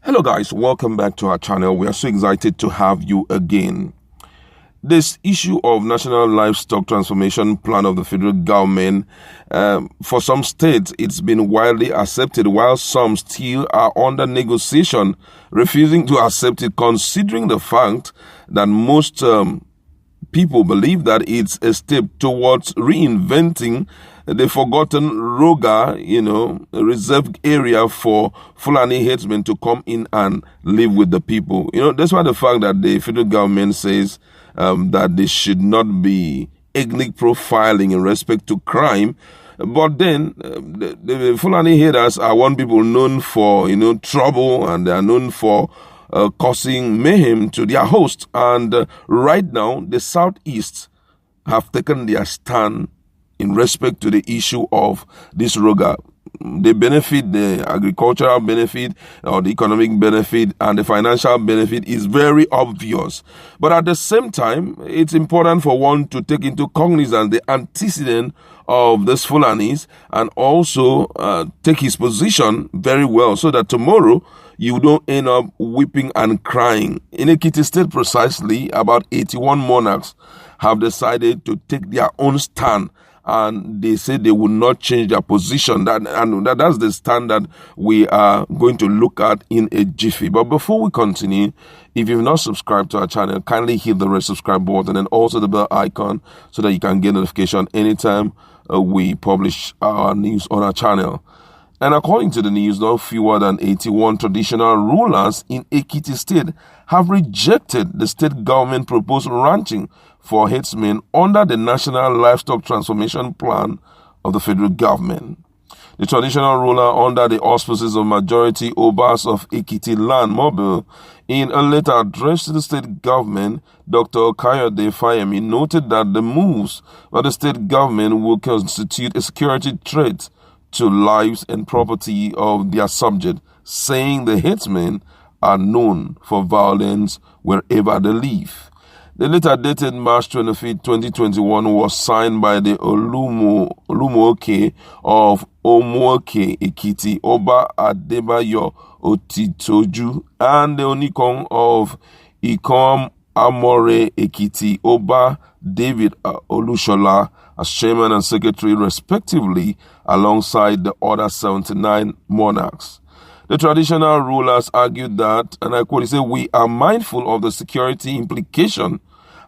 Hello guys, welcome back to our channel. We are so excited to have you again. This issue of National Livestock Transformation Plan of the federal government, for some states, it's been widely accepted, while some still are under negotiation, refusing to accept it, considering the fact that most people believe that it's a step towards reinventing the forgotten Roga, reserved area for Fulani Herdsmen to come in and live with the people. Despite the fact that the federal government says that there should not be ethnic profiling in respect to crime, but then the Fulani herders are one people known for, trouble, and they are known for causing mayhem to their host. And right now, the Southeast have taken their stand in respect to the issue of this Roga. The benefit, the agricultural benefit, or the economic benefit, and the financial benefit is very obvious. But at the same time, it's important for one to take into cognizance the antecedent of this Fulanis and also take his position very well, so that tomorrow you don't end up weeping and crying. In Ekiti State precisely, about 81 monarchs have decided to take their own stand, and they say they will not change their position. That's the stand that we are going to look at in a jiffy. But before we continue, if you've not subscribed to our channel, kindly hit the red subscribe button and also the bell icon so that you can get notification anytime we publish our news on our channel. And according to the news, no fewer than 81 traditional rulers in Ekiti State have rejected the state government proposed ranching for herdsmen under the National Livestock Transformation Plan of the federal government. The traditional ruler, under the auspices of majority Obas of Ekiti Land Mobile, in a letter addressed to the state government, Dr. Kayode Fayemi noted that the moves by the state government will constitute a security threat to lives and property of their subject, saying the herdsmen are known for violence wherever they live. The letter dated March 25, 2021 was signed by the Olumoke of Omuoke Ekiti, Oba Adebayo Otitoju, and the Onikon of Ikom Amore Ekiti, Oba David Olushola, as chairman and secretary respectively, alongside the other 79 monarchs. The traditional rulers argued that, and I quote, "We are mindful of the security implication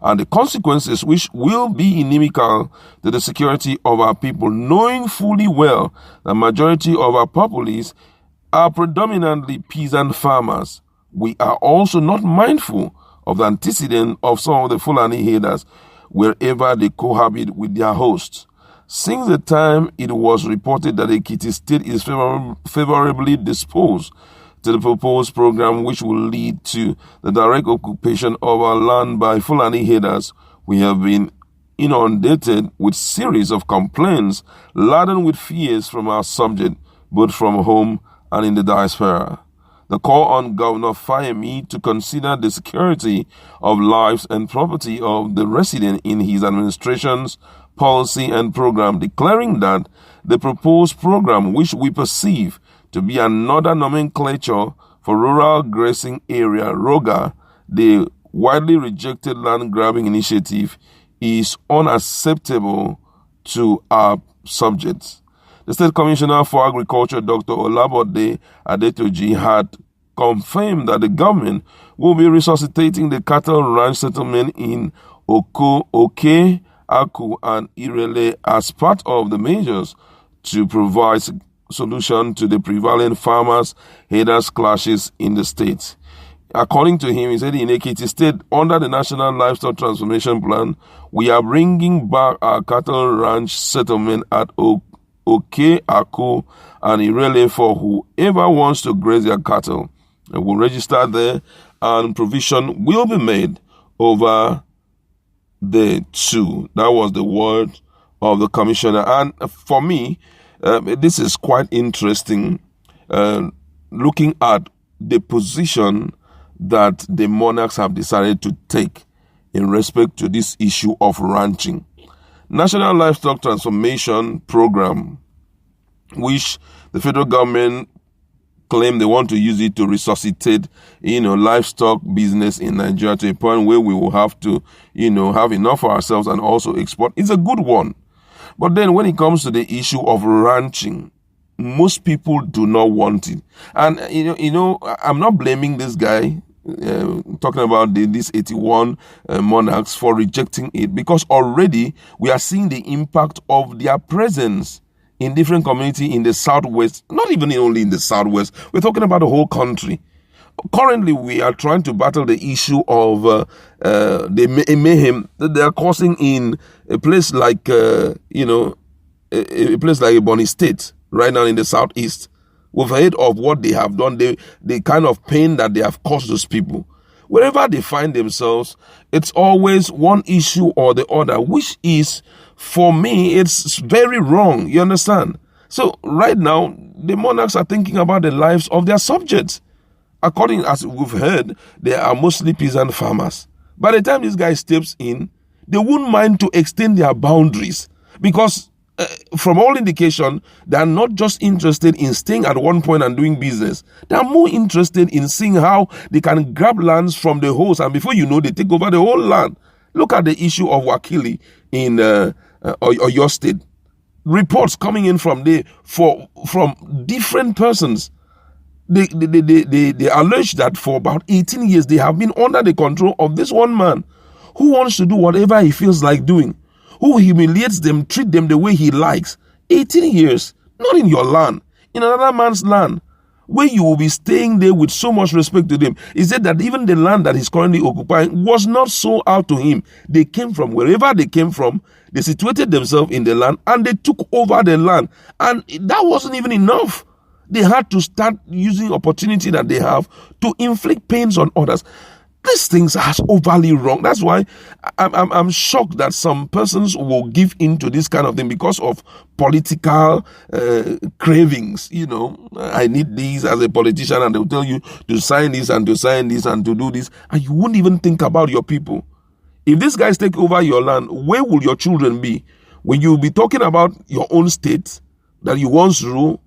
and the consequences which will be inimical to the security of our people, knowing fully well the majority of our populace are predominantly peasant farmers. We are also not mindful of the antecedent of some of the Fulani herders wherever they cohabit with their hosts. Since the time it was reported that Ekiti State is favorably disposed to the proposed program, which will lead to the direct occupation of our land by Fulani herders, we have been inundated with series of complaints laden with fears from our subject, both from home and in the diaspora. The call on Governor Fayemi to consider the security of lives and property of the resident in his administration's policy and program, declaring that the proposed program, which we perceive to be another nomenclature for rural grazing area, ROGA, the widely rejected land grabbing initiative, is unacceptable to our subjects. The State Commissioner for Agriculture, Dr. Olabode Adetoji, had confirmed that the government will be resuscitating the cattle ranch settlement in Oke, Aku, and Irele as part of the measures to provide solution to the prevalent farmers-herders clashes in the state. According to him, he said, in Ekiti State, under the National Livestock Transformation Plan, we are bringing back our cattle ranch settlement at Oke, Aku, and Irele for whoever wants to graze their cattle. And will register there, and provision will be made over the two. That was the word of the commissioner. And for me, this is quite interesting, looking at the position that the monarchs have decided to take in respect to this issue of ranching. National Livestock Transformation Program, which the federal government claim they want to use it to resuscitate, livestock business in Nigeria to a point where we will have to, have enough for ourselves and also export. It's a good one. But then when it comes to the issue of ranching, most people do not want it. And, I'm not blaming this guy, talking about these 81 monarchs for rejecting it, because already we are seeing the impact of their presence in different communities in the southwest, not even only in the southwest, we're talking about the whole country. Currently, we are trying to battle the issue of the mayhem that they are causing in a place like, a place like Ebonyi State, right now in the southeast. We've heard of what they have done, the kind of pain that they have caused those people. Wherever they find themselves, it's always one issue or the other, which is, for me, it's very wrong. You understand? So right now, the monarchs are thinking about the lives of their subjects. According as we've heard, they are mostly peasant farmers. By the time this guy steps in, they wouldn't mind to extend their boundaries, because from all indication, they are not just interested in staying at one point and doing business. They are more interested in seeing how they can grab lands from the host, and before you know, they take over the whole land. Look at the issue of Wakili in Oyo State. Reports coming in from there from different persons. They allege that for about 18 years, they have been under the control of this one man who wants to do whatever he feels like doing, who humiliates them, treat them the way he likes. 18 years, not in your land, in another man's land, where you will be staying there with so much respect to them. He said that even the land that he's currently occupying was not sold out to him. They came from wherever they came from, they situated themselves in the land, and they took over the land. And that wasn't even enough. They had to start using opportunity that they have to inflict pains on others. These things are overly wrong. That's why I'm shocked that some persons will give into this kind of thing because of political cravings. I need this as a politician, and they'll tell you to sign this and to sign this and to do this, and you wouldn't even think about your people. If these guys take over your land, where will your children be? When you'll be talking about your own state that you once ruled,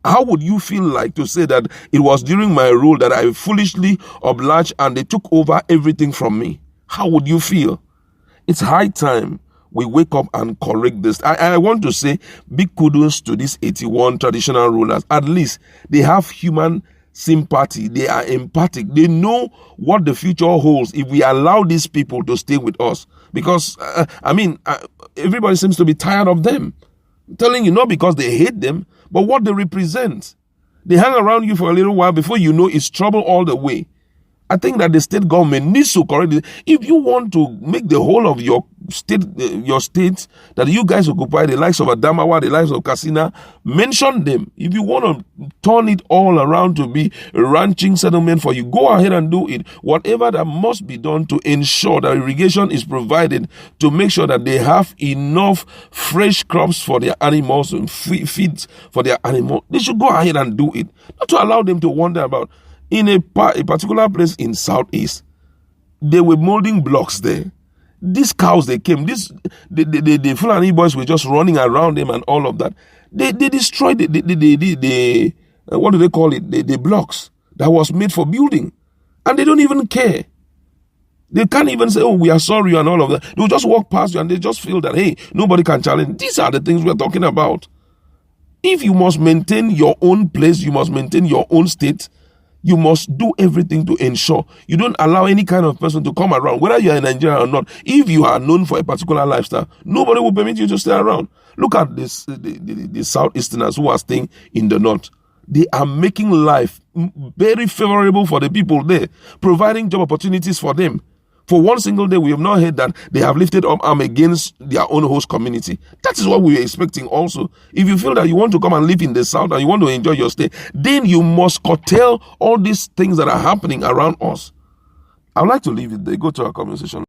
how would you feel like to say that it was during my rule that I foolishly obliged and they took over everything from me? How would you feel? It's high time we wake up and correct this. I want to say big kudos to these 81 traditional rulers. At least they have human sympathy. They are empathic. They know what the future holds if we allow these people to stay with us. Because, everybody seems to be tired of them. I'm telling you, not because they hate them, but what they represent. They hang around you for a little while before you know it's trouble all the way. I think that the state government needs to correct it. If you want to make the whole of your state that you guys occupy, the likes of Adamawa, the likes of Katsina, mention them. If you want to turn it all around to be a ranching settlement for you, go ahead and do it. Whatever that must be done to ensure that irrigation is provided, to make sure that they have enough fresh crops for their animals and feed for their animals, they should go ahead and do it. Not to allow them to wander about. In a particular place in Southeast, they were molding blocks there. These cows, they came. The Fulani boys were just running around them and all of that. They destroyed the what do they call it? The blocks that was made for building. And they don't even care. They can't even say, oh, we are sorry and all of that. They'll just walk past you and they just feel that, hey, nobody can challenge. These are the things we're talking about. If you must maintain your own place, you must maintain your own state, you must do everything to ensure you don't allow any kind of person to come around, whether you are in Nigeria or not. If you are known for a particular lifestyle, nobody will permit you to stay around. Look at this, the Southeasterners who are staying in the north. They are making life very favorable for the people there, providing job opportunities for them. For one single day, we have not heard that they have lifted up arm against their own host community. That is what we were expecting also. If you feel that you want to come and live in the South and you want to enjoy your stay, then you must curtail all these things that are happening around us. I'd like to leave it there. Go to our conversation.